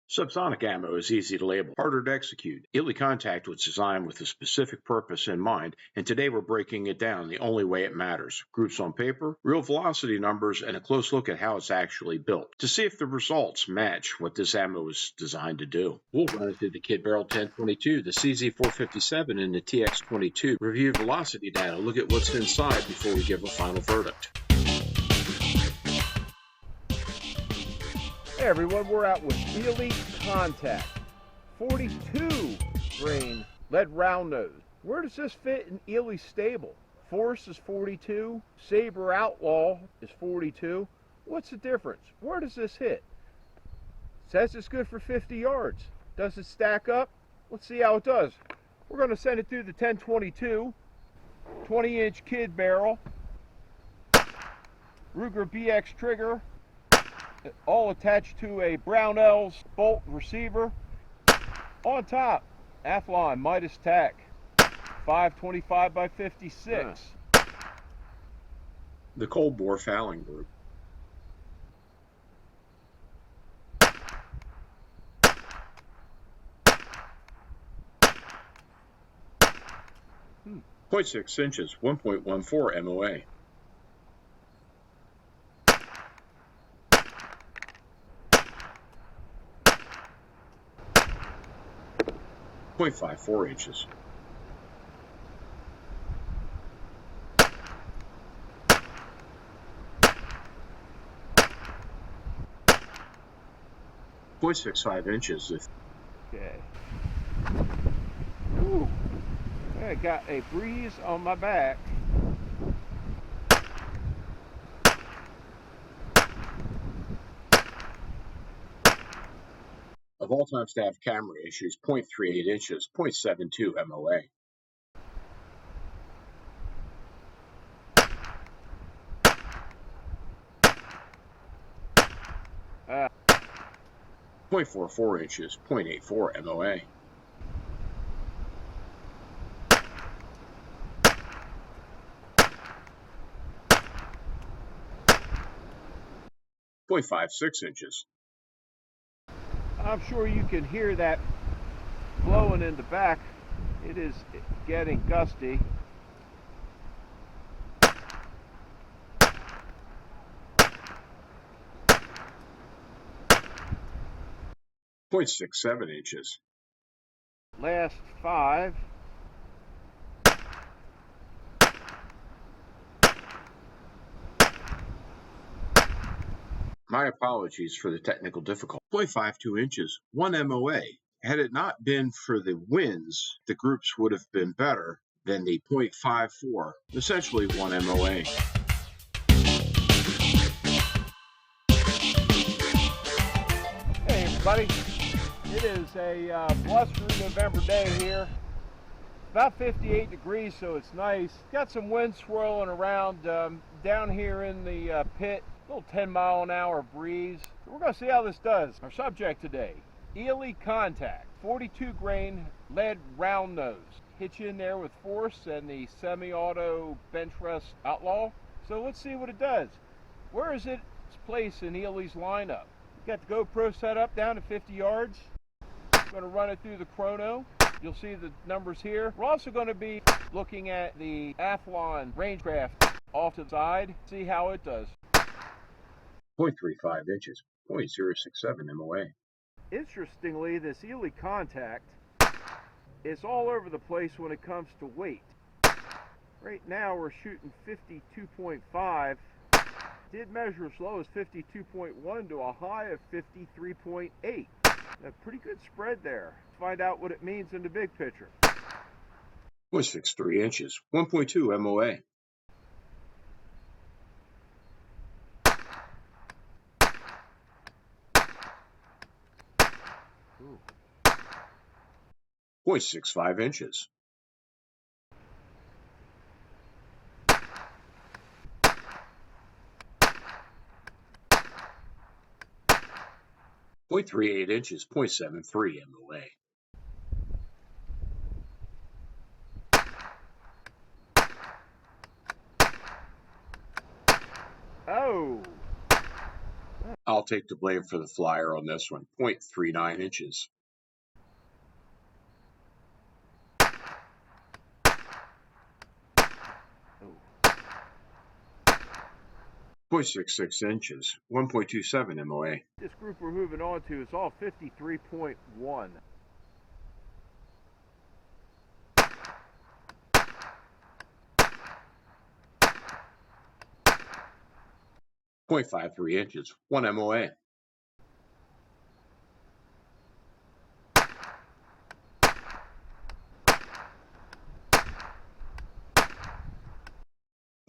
Subsonic ammo is easy to label, harder to execute. Eley Contact was designed with a specific purpose in mind, and today we're breaking it down the only way it matters. Groups on paper, real velocity numbers, and a close look at how it's actually built to see if the results match what this ammo is designed to do. We'll run it through the Kid Barrel 1022, the CZ457, and the TX22. Review velocity data, look at what's inside before we give a final verdict. Hey everyone, we're out with Eley Contact, 42 grain lead round nose. Where does this fit in Eley's stable? Force is 42, Saber Outlaw is 42. What's the difference? Where does this hit? It says it's good for 50 yards. Does it stack up? Let's see how it does. We're going to send it through the 1022, 20-inch Kid Barrel, Ruger BX trigger, all attached to a Brownells bolt receiver. On top, Athlon Midas Tack, 525 by 56. The Cold Bore Fouling Group. .6 inches, 1.14 MOA. .54 inches. .65 inches. Okay. Ooh. I got a breeze on my back. Of all-time staff camera issues, 0.38 inches, 0.72 MOA. Uh, 0.44 inches, 0.84 MOA. .56 inches. I'm sure you can hear that blowing in the back. It is getting gusty. .67 inches. Last 5. My apologies for the technical difficulty. 0.52 inches, 1 MOA. Had it not been for the winds, the groups would have been better than the 0.54, essentially 1 MOA. Hey everybody, it is a blustery November day here. About 58 degrees, so it's nice. Got some wind swirling around down here in the pit. A little 10-mile-an-hour breeze. So we're going to see how this does. Our subject today, Eley Contact, 42 grain lead round nose. Hit you in there with force and the semi-auto bench rest Outlaw. So let's see what it does. Where is its place in Eley's lineup? Got the GoPro set up down to 50 yards. I'm going to run it through the chrono. You'll see the numbers here. We're also going to be looking at the Athlon Rangecraft off to the side, see how it does. 0.35 inches, 0.067 MOA. Interestingly, this Eley Contact is all over the place when it comes to weight. Right now we're shooting 52.5. Did measure as low as 52.1 to a high of 53.8. A pretty good spread there. Let's find out what it means in the big picture. 0.63 inches, 1.2 MOA. Ooh. 0.65 inches. .38 inches, 0.73 MOA. Oh, I'll take the blame for the flyer on this one, 0.39 inches. Oh. 0.66 inches, 1.27 MOA. This group we're moving on to is all 53.1. 0.53 inches, 1 MOA.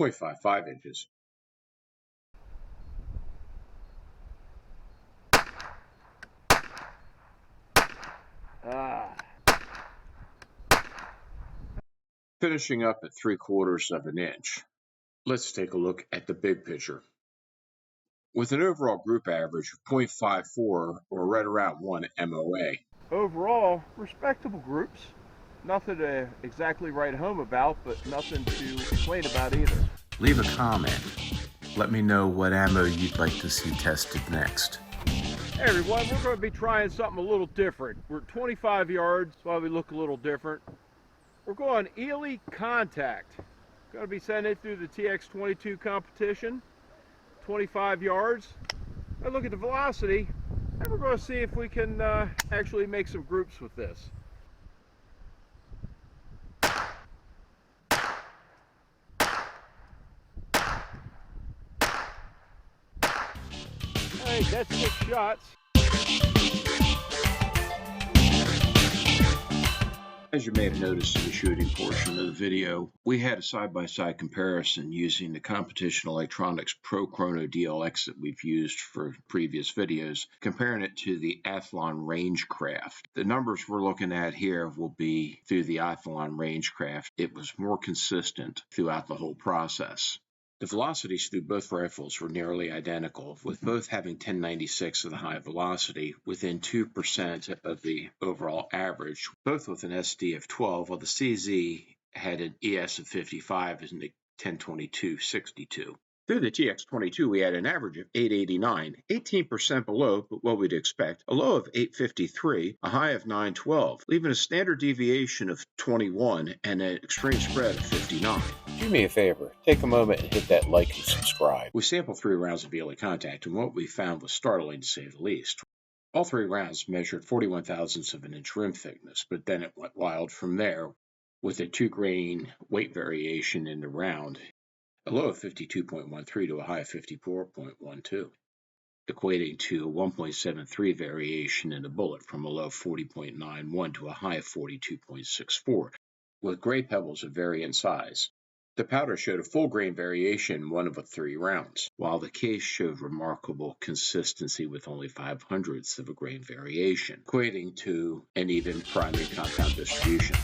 0.55 inches. Finishing up at 3/4 of an inch. Let's take a look at the big picture. With an overall group average of 0.54 or right around 1 MOA. Overall, respectable groups. Nothing to exactly write home about, but nothing to complain about either. Leave a comment. Let me know what ammo you'd like to see tested next. Hey everyone, we're going to be trying something a little different. We're at 25 yards, that's why we look a little different. We're going Eley Contact. Going to be sending it through the TX22 competition. 25 yards. I look at the velocity, and we're going to see if we can actually make some groups with this. Hey, that's 6 shots. As you may have noticed in the shooting portion of the video, we had a side-by-side comparison using the Competition Electronics Pro Chrono DLX that we've used for previous videos, comparing it to the Athlon Rangecraft. The numbers we're looking at here will be through the Athlon Rangecraft. It was more consistent throughout the whole process. The velocities through both rifles were nearly identical, with both having 1096 of the high velocity within 2% of the overall average, both with an SD of 12, while the CZ had an ES of 55 and a 1022-62. Through the TX22, we had an average of 889, 18% below what we'd expect, a low of 853, a high of 912, leaving a standard deviation of 21 and an extreme spread of 59. Do me a favor, take a moment and hit that like and subscribe. We sampled 3 rounds of Eley Contact, and what we found was startling to say the least. All 3 rounds measured 41 thousandths of an inch rim thickness, but then it went wild from there with a 2-grain weight variation in the round. A low of 52.13 to a high of 54.12, equating to a 1.73 variation in the bullet from a low of 40.91 to a high of 42.64, with gray pebbles of varying size. The powder showed a full grain variation in 1 of the 3 rounds, while the case showed remarkable consistency with only 0.05 of a grain variation, equating to an even primary compound distribution.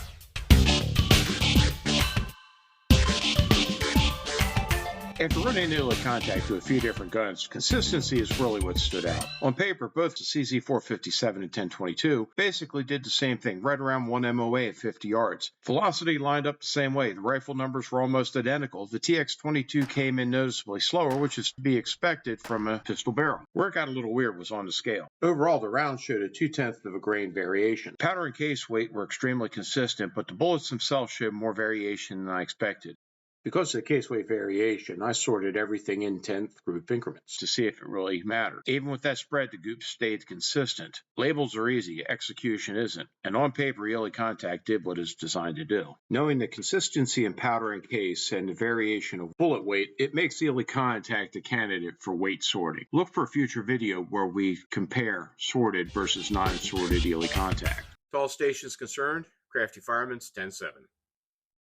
After running Eley Contact to a few different guns, consistency is really what stood out. On paper, both the CZ457 and 1022 basically did the same thing, right around 1 MOA at 50 yards. Velocity lined up the same way. The rifle numbers were almost identical. The TX22 came in noticeably slower, which is to be expected from a pistol barrel. Where it got a little weird was on the scale. Overall, the round showed a 0.2 of a grain variation. Powder and case weight were extremely consistent, but the bullets themselves showed more variation than I expected. Because of the case weight variation, I sorted everything in 10th group increments to see if it really mattered. Even with that spread, the group stayed consistent. Labels are easy, execution isn't, and on paper, Eley Contact did what it's designed to do. Knowing the consistency in powder and case and the variation of bullet weight, it makes Eley Contact a candidate for weight sorting. Look for a future video where we compare sorted versus non-sorted Eley Contact. To all stations concerned, Crafty Fireman's 10-7.